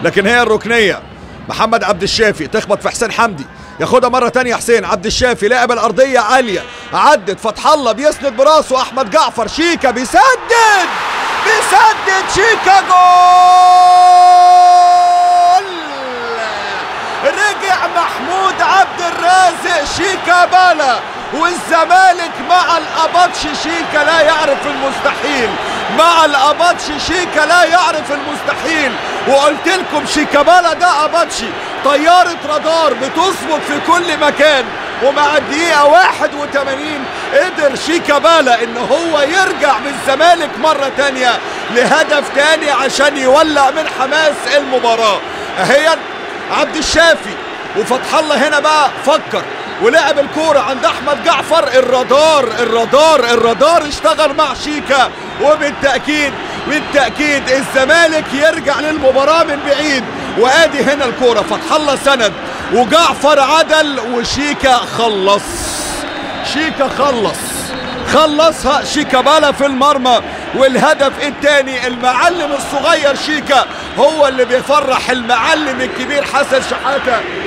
لكن هي الركنيه. محمد عبد الشافي تخبط في حسين حمدي، ياخدها مره تانية. حسين عبد الشافي لاعب الارضيه عاليه، عدت فتح الله بيسند براسه. احمد جعفر شيكا بيسدد شيكا جول. رجع محمود عبد الرازق شيكابالا، والزمالك مع الابطش. شيكا لا يعرف المستحيل، مع الابطش شيكا لا يعرف المستحيل. وقلت لكم شيكابالا ده ابطشي، طيارة رادار بتظبط في كل مكان. ومع الدقيقة 81 قدر شيكابالا ان هو يرجع بالزمالك مرة تانية لهدف تاني عشان يولع من حماس المباراة. اهي عبد الشافي وفتح الله هنا بقى فكر ولعب الكورة عند احمد جعفر. الرادار اشتغل مع شيكا، وبالتأكيد الزمالك يرجع للمباراة من بعيد. وادي هنا الكورة، فتح الله سند وجعفر عدل وشيكا خلصها شيكابالا في المرمى. والهدف الثاني المعلم الصغير شيكا هو اللي بيفرح المعلم الكبير حسن شحاتة.